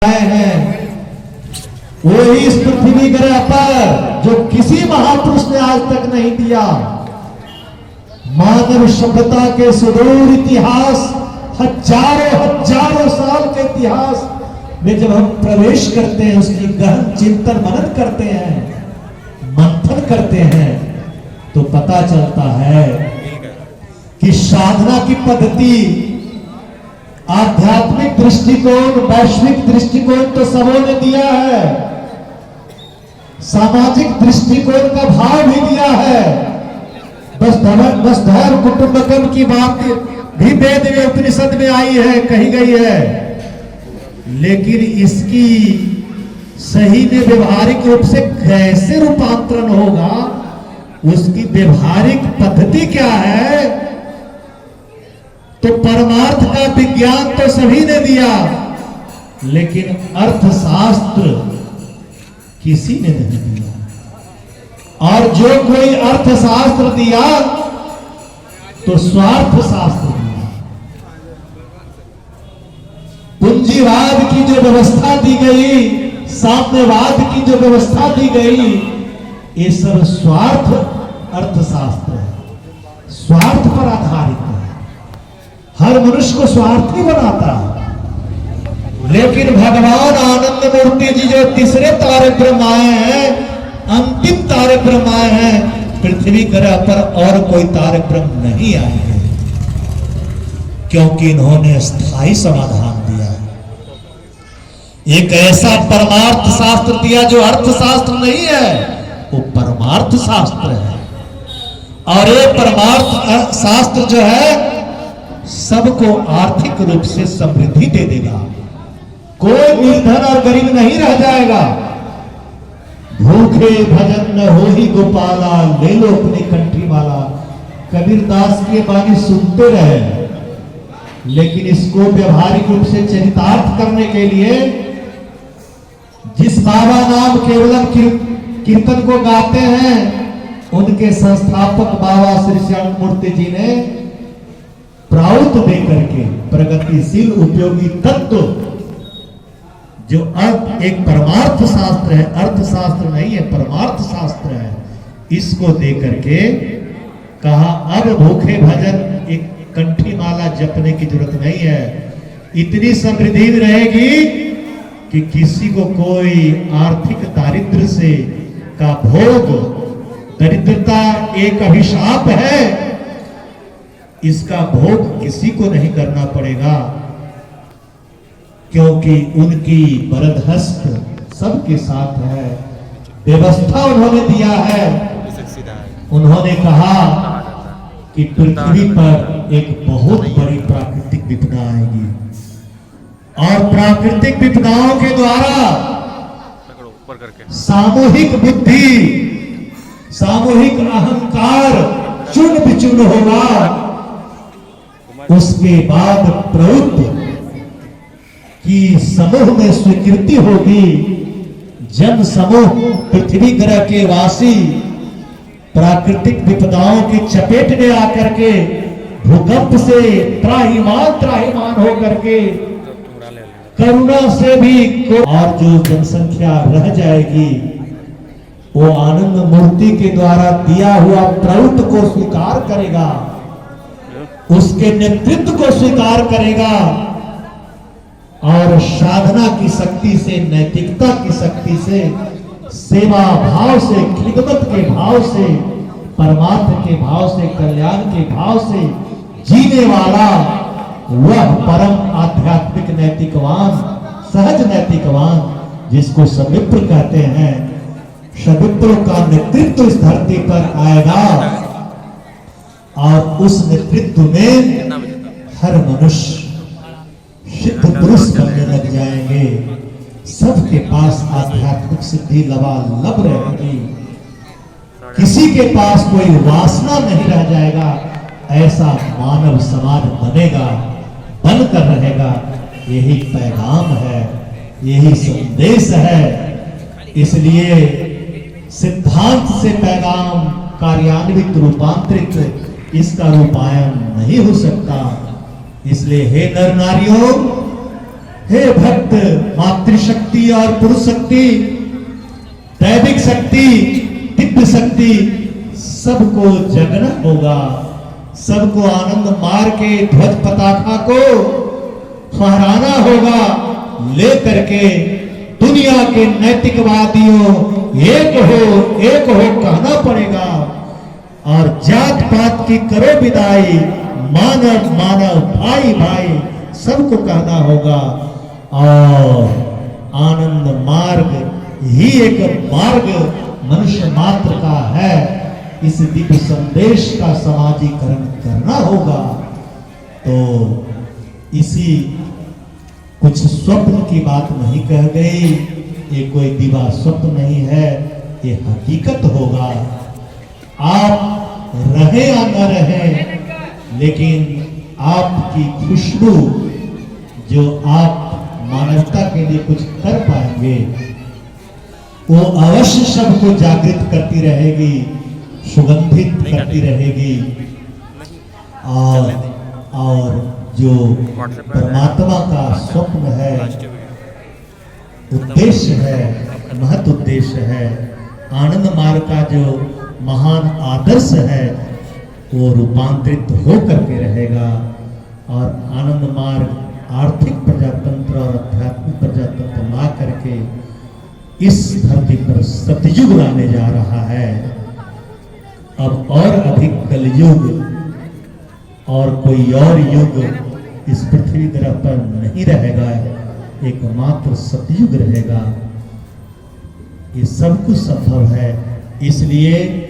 हैं वही इस पृथ्वी ग्रह पर जो किसी महापुरुष ने आज तक नहीं दिया। मानव सभ्यता के सुदूर इतिहास, हजारों हजारों साल के इतिहास में जब हम प्रवेश करते हैं, उसकी गहन चिंतन मनन करते हैं, मंथन करते हैं, तो पता चलता है कि साधना की पद्धति, आध्यात्मिक दृष्टिकोण, वैश्विक दृष्टिकोण तो सबों ने दिया है, सामाजिक दृष्टिकोण का भाव भी दिया है। वसुधैव कुटुंबकम की बात भी वेद में, उपनिषद में आई है, कही गई है, लेकिन इसकी सही में व्यवहारिक रूप से कैसे रूपांतरण होगा, उसकी व्यवहारिक पद्धति क्या है, तो परमार्थ का विज्ञान तो सभी ने दिया, लेकिन अर्थशास्त्र किसी ने नहीं दिया। और जो कोई अर्थशास्त्र दिया तो स्वार्थ शास्त्र दिया। पूंजीवाद की जो व्यवस्था दी गई, साम्यवाद की जो व्यवस्था दी गई, ये सब स्वार्थ अर्थशास्त्र है, स्वार्थ पर आधारित है, हर मनुष्य को स्वार्थी बनाता है। लेकिन भगवान आनंद मूर्ति जी जो तीसरे तारे ब्रह्म आए हैं, अंतिम तारे ब्रह्म आए हैं, पृथ्वी ग्रह पर और कोई तारे ब्रह्म नहीं आए हैं, क्योंकि इन्होंने स्थायी समाधान दिया है। एक ऐसा परमार्थ शास्त्र दिया जो अर्थशास्त्र नहीं है, वो परमार्थ शास्त्र है। और ये परमार्थ शास्त्र जो है सबको आर्थिक रूप से समृद्धि दे देगा, कोई निर्धन और गरीब नहीं रह जाएगा। भूखे भजन न हो ही गोपाला, ले लो अपनी कंठी माला। कबीर दास की बानी सुनते रहे, लेकिन इसको व्यवहारिक रूप से चरितार्थ करने के लिए जिस बाबा नाम केवलम कीर्तन को गाते हैं, उनके संस्थापक बाबा श्री श्याम मूर्ति जी ने प्राउत देकर के प्रगतिशील उपयोगी तत्व जो अर्थ, एक परमार्थ शास्त्र है, अर्थशास्त्र नहीं है, परमार्थ शास्त्र है, इसको देकर के कहा अब भूखे भजन एक कंठी माला जपने की जरूरत नहीं है। इतनी समृद्धि रहेगी कि किसी को कोई आर्थिक दारिद्र्य से का भोग, दरिद्रता एक अभिशाप है, इसका भोग किसी को नहीं करना पड़ेगा, क्योंकि उनकी वरदहस्त सबके साथ है। व्यवस्था उन्होंने दिया है। उन्होंने कहा कि पृथ्वी पर एक बहुत बड़ी प्राकृतिक विपदा आएगी, और प्राकृतिक विपदाओं के द्वारा सामूहिक बुद्धि, सामूहिक अहंकार चूर्ण विचूर्ण होगा। उसके बाद प्रवृत्ति की समूह में स्वीकृति होगी। जन समूह पृथ्वी ग्रह के वासी प्राकृतिक विपदाओं की चपेट में आकर के भूकंप से त्राहिमाम होकर के करुणा से भी, और जो जनसंख्या रह जाएगी वो आनंद मूर्ति के द्वारा दिया हुआ प्रवृत्ति को स्वीकार करेगा, उसके नेतृत्व को स्वीकार करेगा, और साधना की शक्ति से, नैतिकता की शक्ति से, सेवा भाव से, खिदमत के भाव से, परमार्थ के भाव से, कल्याण के भाव से जीने वाला वह परम आध्यात्मिक नैतिकवान, सहज नैतिकवान, जिसको सविप्र कहते हैं, सविप्रों का नेतृत्व इस धरती पर आएगा। और उस नेतृत्व में हर मनुष्य सिद्ध पुरुष बनने लग जाएंगे, सबके पास आध्यात्मिक सिद्धि लबालब रहेगी, किसी के पास कोई वासना नहीं रह जाएगा। ऐसा मानव समाज बनेगा, बनकर रहेगा। यही पैगाम है, यही संदेश है। इसलिए सिद्धांत से पैगाम कार्यान्वित, रूपांतरित, इसका रूपायन नहीं हो सकता। इसलिए हे नर नारियों, हे भक्त मातृ स्त्री शक्ति और पुरुष शक्ति, दैविक शक्ति, दिव्य शक्ति, सबको जगना होगा। सबको आनंद मार्ग के ध्वज पताका को फहराना होगा। लेकर के दुनिया के नैतिकवादियों एक हो कहना पड़ेगा। और जात पात की करो विदाई, मानव मानव भाई भाई सबको कहना होगा। और आनंद मार्ग ही एक मार्ग मनुष्य मात्र का है। इस दिव्य संदेश का समाजीकरण करना होगा। तो इसी कुछ स्वप्न की बात नहीं कह गई, ये कोई दिवा स्वप्न नहीं है, ये हकीकत होगा। आप रहे या न रहे, लेकिन आपकी खुशबू जो आप मानवता के लिए कुछ कर पाएंगे, वो अवश्य सबको जागृत करती रहेगी, सुगंधित करती रहेगी। और जो परमात्मा का स्वप्न है, उद्देश्य है, महत उद्देश्य है, आनंद मार्ग का जो महान आदर्श है, वो रूपांतरित हो करके रहेगा। और आनंद मार्ग आर्थिक प्रजातंत्र और आध्यात्मिक प्रजातंत्र ला करके इस धरती पर सतयुग लाने जा रहा है। अब और अधिक कलयुग और कोई और युग इस पृथ्वी ग्रह पर नहीं रहेगा, एकमात्र सतयुग रहेगा। ये सब कुछ संभव है। इसलिए